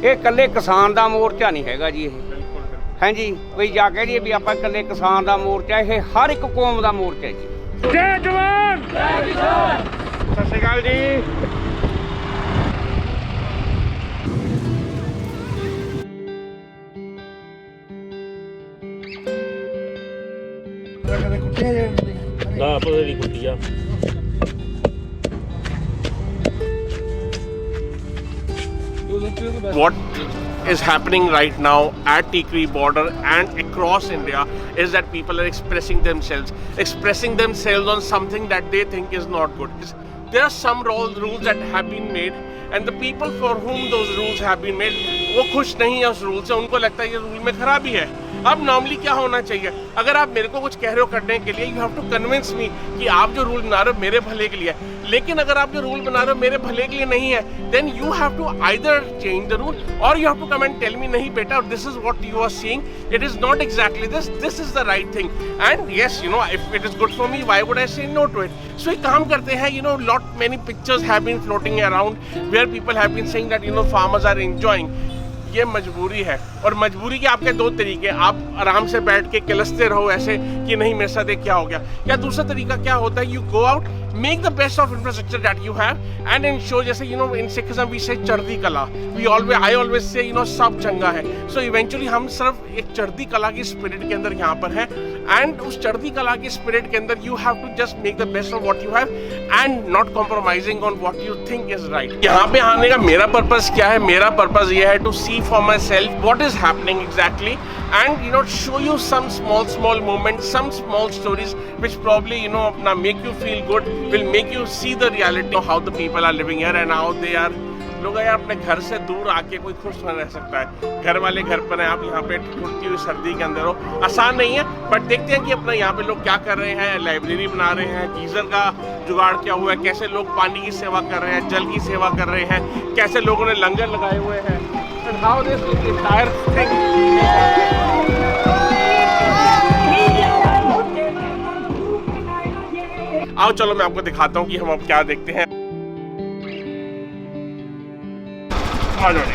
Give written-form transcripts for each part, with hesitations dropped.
ਇਹ ਇਕੱਲੇ ਕਿਸਾਨ ਦਾ ਮੋਰਚਾ ਨਹੀਂ ਹੈਗਾ ਜੀ ਇਹ। ਹਾਂਜੀ ਕੋਈ ਜਾ ਕੇ ਜੀ ਵੀ ਆਪਾਂ ਇਕੱਲੇ ਕਿਸਾਨ ਦਾ ਮੋਰਚਾ, ਇਹ ਹਰ ਇੱਕ ਕੌਮ ਦਾ ਮੋਰਚਾ ਹੈ ਜੀ। ਜੈ ਜਵਾਨ ਜੈ ਕਿਸਾਨ। ਸਤਿ ਸ਼੍ਰੀ ਅਕਾਲ ਜੀ। What is happening right now at Tikri border and across India is that people are expressing themselves on something that they think is not good. There are some rules that have been made and the people for whom those rules have been made वो खुश नहीं है उस rule से, उनको लगता है ये रूल में खराबी है। अब नॉर्मली क्या होना चाहिए, अगर आप मेरे को कुछ कह रहे हो करने के लिए, you have to convince me कि आप जो रूल बना रहे हो मेरे भले के लिए है। लेकिन अगर आप जो रूल बना रहे हो मेरे भले के लिए नहीं है, then you have to either change the rule और you have to come and tell me नहीं बेटा this is what you are seeing, it is not exactly this is the right thing and yes you know if it is good for me why would I say no to it. So एक काम करते हैं, you know lot many pictures have been floating around where people have been saying that you know farmers are enjoying. ये मजबूरी है और मजबूरी के आपके दो तरीके, आप आराम से बैठ के किलसते रहो ऐसे कि नहीं मेरे साथ क्या हो गया, या दूसरा तरीका क्या होता है, you go out make the best of infrastructure that you have and ensure, जैसे you know in Sikhism we say chardi kala, I always say you know सब चंगा है। सो इवेंचुअली हम सिर्फ एक चढ़ती कला की स्पिरिट के अंदर यहाँ पर हैं एंड उस चढ़ती कला की स्पिरिट के अंदर you have to just make the best of what you have and not compromising on what you think is right. यहाँ पे आने का मेरा पर्पस क्या है, मेरा पर्पस ये है to see for myself what is happening exactly and you know show you some small moments, some small stories which probably you know now make you feel good, will make you see the reality of how the people are living here and how they are। लोग यार अपने घर से दूर आके कोई खुश न रह सकता है, घर वाले घर पर हैं, आप यहाँ पे ठुठुरती हुई सर्दी के अंदर हो, आसान नहीं है। बट देखते हैं कि अपना यहाँ पे लोग क्या कर रहे हैं, लाइब्रेरी बना रहे हैं, गीजर का जुगाड़ क्या हुआ है, कैसे लोग पानी की सेवा कर रहे हैं, जल की सेवा कर रहे हैं, कैसे लोगों ने लंगर लगाए हुए हैं and how this entire thing। आओ चलो मैं आपको दिखाता हूँ कि हम अब क्या देखते हैं। आ जाओ।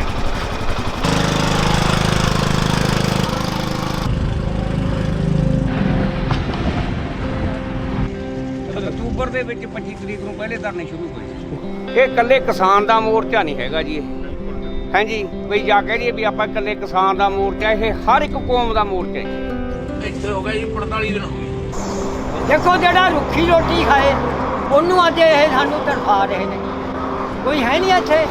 ਅਕਤੂਬਰ ਦੇ ਵਿੱਚ 25 ਤਰੀਕ ਨੂੰ ਪਹਿਲੇ ਧਰਨੇ ਸ਼ੁਰੂ ਹੋਏ ਸੀ। ਇਹ ਇਕੱਲੇ ਕਿਸਾਨ ਦਾ ਮੋਰਚਾ ਨਹੀਂ ਹੈਗਾ ਜੀ ਇਹ। ਹਾਂਜੀ ਕੋਈ ਜਾ ਕੇ ਜੀ ਵੀ ਆਪਾਂ ਇਕੱਲੇ ਕਿਸਾਨ ਦਾ ਮੋਰਚਾ, ਇਹ ਹਰ ਇੱਕ ਕੌਮ ਦਾ ਮੋਰਚਾ ਜੀ। ਇੱਥੇ ਹੋ ਗਿਆ ਜੀ 45 ਦਿਨ ਹੋ ਗਏ। ਦੇਖੋ ਜਿਹੜਾ ਰੁੱਖੀ ਰੋਟੀ ਖਾਏ ਉਹਨੂੰ ਅੱਜ ਇਹ ਸਾਨੂੰ ਤੜਫਾ ਰਹੇ ਨੇ, ਕੋਈ ਹੈ ਨਹੀਂ ਇੱਥੇ।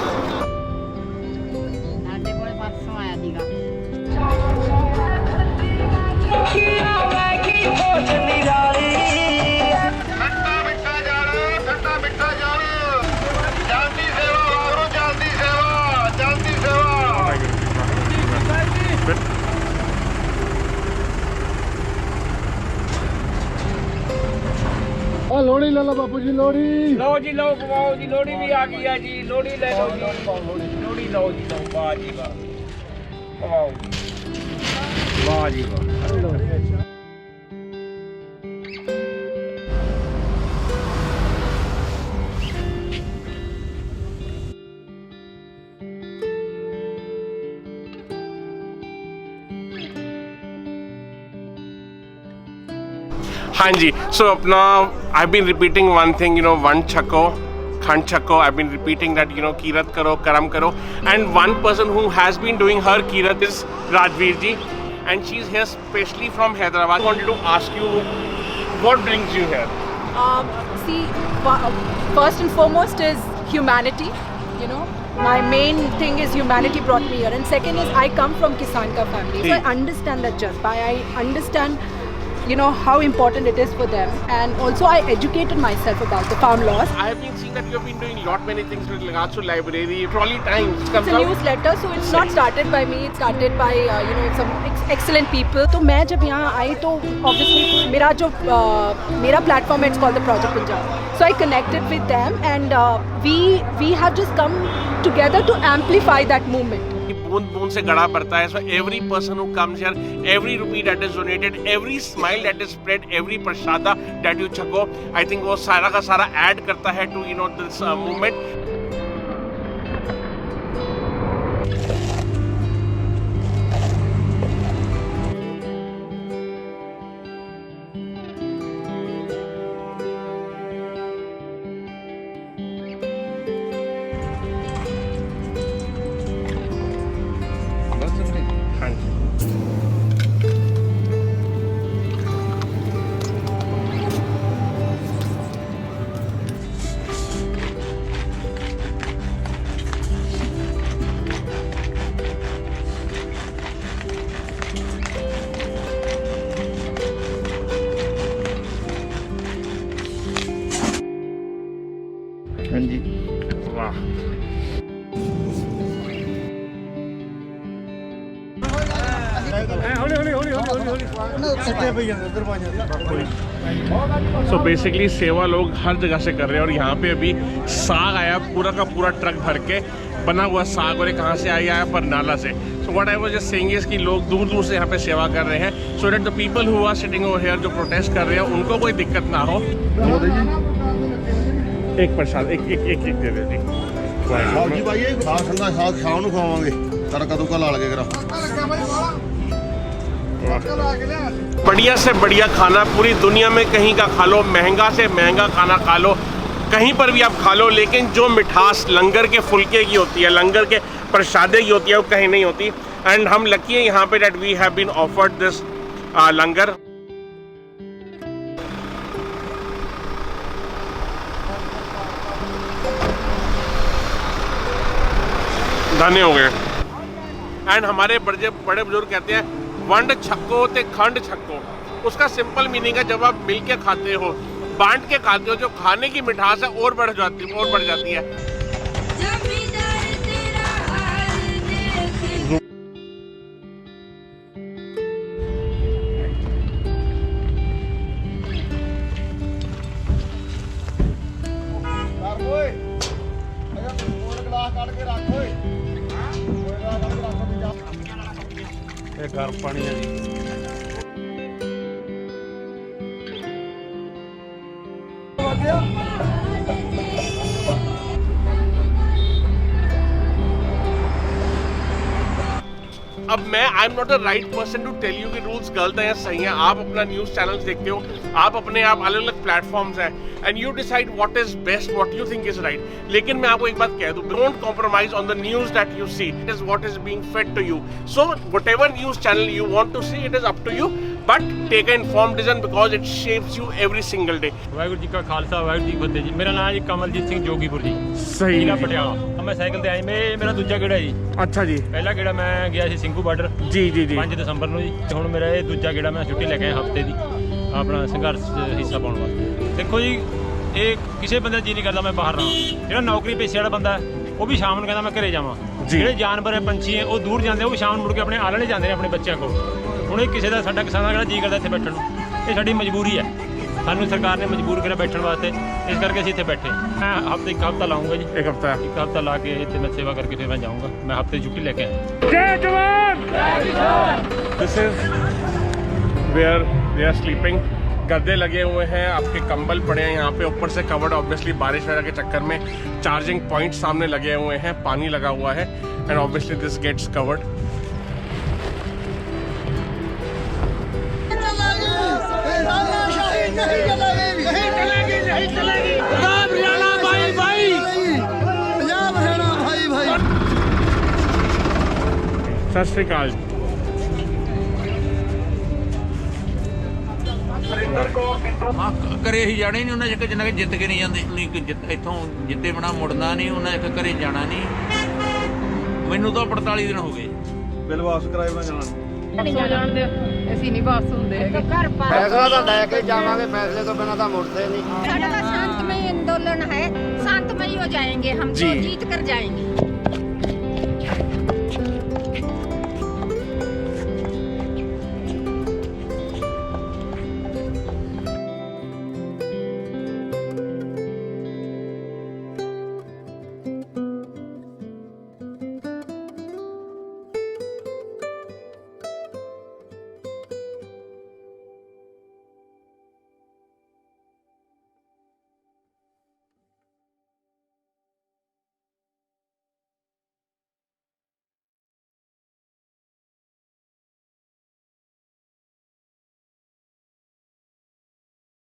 ਸਾਡੇ ਕੋਲ ਪਰਸੋਂ ਆਇਆ ਸੀਗਾ। लोहड़ी ले लो बापू जी, लोहड़ी लो जी लो पवाओ जी, लोहड़ी भी आ गई है जी, लोहड़ी ले लो जी, लोहड़ी लो जी लो, वाह जी वाह, पवाओ वाह जी वाह। हाँ जी, सो अपना I been repeating one thing, you know one छको खंड छको, I been repeating that you know कीरत करो करम करो and one person who has been doing her कीरत is Rajveer ji and she is here specially from Hyderabad. I wanted to ask you what brings you here? See, first and foremost is humanity, you know. My main thing is humanity brought me here, and second is I come from Kisan ka family, so I understand that jazba, I understand you know how important it is for them, and also I educated myself about the farm laws. I have been seeing that you have been doing lot many things with regards to library, trolley times It's a newsletter, so it's not started by me, it's started by you know some excellent people. तो मैं जब यहाँ आई तो obviously मेरा जो मेरा platform है, it's called the Project Punjab, so I connected with them and we have just come together to amplify that movement. बूंद बूंद से गड़ा पड़ता है। So every person who comes here, every rupee that is donated, every smile that is spread, every prasada that you chako, I think वो सारा का सारा add करता है to you know this movement। वाह। सो बेसिकली सेवा लोग हर जगह से कर रहे हैं और यहाँ पे अभी साग आया पूरा का पूरा ट्रक भर के बना हुआ साग, और ये कहाँ से आया है? बरनाला से। So what I was just saying is कि लोग दूर दूर से यहाँ पे सेवा कर रहे हैं, so that the people who are sitting over here, जो प्रोटेस्ट कर रहे हैं, उनको कोई दिक्कत ना हो। एक प्रसाद एक एक एक एक दे दे दी। जी भाई ये साग ठंडा साग शाम ਨੂੰ ਖਵਾਵਾਂਗੇ ਤੜਕਾ ਤੁਕਾ ਲਾ ਲਗੇ ਕਰਾ। बढ़िया से बढ़िया खाना पूरी दुनिया में कहीं का खा लो, महंगा से महंगा खाना खा लो, कहीं पर भी आप खा लो, लेकिन जो मिठास लंगर के फुलके की होती है, लंगर के प्रसादे की होती है, वो कहीं नहीं होती। एंड हम लकी है यहाँ पे that we have been offered this langar. धन्य हो गए। एंड हमारे बड़े बुजुर्ग कहते हैं वंड छक्को ते खंड छक्को। उसका सिंपल मीनिंग है जब आप मिल के खाते हो, बांट के खाते हो, जो खाने की मिठास है और बढ़ जाती है। ये गर्म पानी है जी। अब मैं I am not the right person to tell you कि रूल्स गलत है या सही है। आप अपना न्यूज़ चैनल्स देखते हो, आप अपने आप अलग अलग प्लेटफॉर्म्स हैं, and you decide what is best, what you think is right. लेकिन मैं आपको एक बात कह दूं, don't compromise on the news that you see, it is what is being fed to you. So whatever news channel you want to see, it is up to you, but take an informed decision because it shapes you every single day। Waheguru ji ਕਾ ਖਾਲਸਾ ਵਾਹਿਗੁਰੂ ਜੀ ਕੀ ਫਤਿਹ ਜੀ। ਮੇਰਾ ਨਾਮ ਜੀ ਕਮਲਜੀਤ ਸਿੰਘ ਜੋਗੀਪੁਰ ਜੀ, सही ਜ਼ਿਲ੍ਹਾ ਪਟਿਆਲਾ। ਮੈਂ cycle ਤੇ ਆਇਆ, ਮੇਰਾ ਦੂਜਾ ਗੇੜਾ ਜੀ। अच्छा जी ਪਹਿਲਾ ਗੇੜਾ ਮੈਂ ਗਿਆ ਸੀ ਸਿੰਘੂ ਬਾਰਡਰ जी जी जी 5 ਦਸੰਬਰ ਨੂੰ ਜੀ, ਤੇ ਹੁਣ ਮੇਰਾ ਇਹ ਦੂਜਾ ਗੇੜਾ ਮੈਂ ਛੁੱਟੀ ਲੈ ਕੇ ਆਇਆ ਹਫਤੇ ਦੀ ਆਪਣਾ ਸੰਘਰਸ਼ 'ਚ ਹਿੱਸਾ ਪਾਉਣ ਵਾਸਤੇ। ਦੇਖੋ ਜੀ, ਇਹ ਕਿਸੇ ਬੰਦੇ ਦਾ ਜੀ ਨਹੀਂ ਕਰਦਾ ਮੈਂ ਬਾਹਰ ਰਹਾਂ। ਜਿਹੜਾ ਨੌਕਰੀ ਪੇਸ਼ੇ ਵਾਲਾ ਬੰਦਾ ਉਹ ਵੀ ਸ਼ਾਮ ਨੂੰ ਕਹਿੰਦਾ ਮੈਂ ਘਰੇ ਜਾਵਾਂ। ਜਿਹੜੇ ਜਾਨਵਰ ਹੈ, ਪੰਛੀ ਹੈ, ਉਹ ਦੂਰ ਜਾਂਦੇ, ਉਹ ਸ਼ਾਮ ਨੂੰ ਮੁੜ ਕੇ ਆਪਣੇ ਆਲਣੇ ਜਾਂਦੇ ਨੇ ਆਪਣੇ ਬੱਚਿਆਂ ਕੋਲ। ਹੁਣ ਇਹ ਕਿਸੇ ਦਾ, ਸਾਡਾ ਕਿਸਾਨਾਂ ਦਾ ਜੀ ਕਰਦਾ ਇੱਥੇ ਬੈਠਣ ਨੂੰ, ਇਹ ਸਾਡੀ ਮਜਬੂਰੀ ਹੈ। ਸਾਨੂੰ ਸਰਕਾਰ ਨੇ ਮਜਬੂਰ ਕਰਿਆ ਬੈਠਣ ਵਾਸਤੇ, ਇਸ ਕਰਕੇ ਅਸੀਂ ਇੱਥੇ ਬੈਠੇ। ਮੈਂ ਇੱਕ ਹਫ਼ਤਾ ਲਾਉਂਗਾ ਜੀ, एक हफ्ता ਇੱਕ ਹਫ਼ਤਾ ਲਾ ਕੇ ਇੱਥੇ ਮੈਂ ਸੇਵਾ ਕਰਕੇ ਫਿਰ ਮੈਂ ਜਾਊਂਗਾ। ਮੈਂ ਹਫ਼ਤੇ ਦੀ ਛੁੱਟੀ ਲੈ ਕੇ ਆਇਆ। जय जवान जय किसान। This is where they are sleeping. गद्दे लगे हुए हैं, आपके कंबल पड़े हैं यहाँ पे, ऊपर से कवर्ड ऑब्वियसली बारिश वगैरह के चक्कर में। चार्जिंग पॉइंट सामने लगे हुए हैं, पानी लगा हुआ है, and obviously this gets covered. सत श्री अकाल। ਹਾਂ ਘਰੇ ਹੀ ਜਾਣਾ ਹੀ ਨਹੀਂ ਉਹਨਾਂ ਜਿੰਨਾ ਕਿ ਜਿੱਤ ਕੇ ਨਹੀਂ ਜਾਂਦੇ। ਨਹੀਂ ਕਿ ਇੱਥੋਂ ਜਿੱਤੇ ਬਣਾ ਮੁੜਨਾ ਨਹੀਂ, ਉਹਨਾਂ ਇੱਕ ਘਰੇ ਜਾਣਾ ਨਹੀਂ। ਮੈਨੂੰ ਤਾਂ 45 ਦਿਨ ਹੋ ਗਏ। ਬਿੱਲ ਵਾਪਸ ਕਰਾਏ ਬਣਾ ਜਾਣਾ ਨਹੀਂ ਜਾਣਦੇ ਅਸੀਂ ਨਹੀਂ ਵਾਪਸ ਹੁੰਦੇ ਹੈਗੇ। ਫੈਸਲਾ ਤਾਂ ਲੈ ਕੇ ਜਾਵਾਂਗੇ, ਫੈਸਲੇ ਤੋਂ बिना तो मुड़ते नहीं। सारा शांतमय आंदोलन है, शांतमय हो जाएंगे हम, तो जीत कर जाएंगे।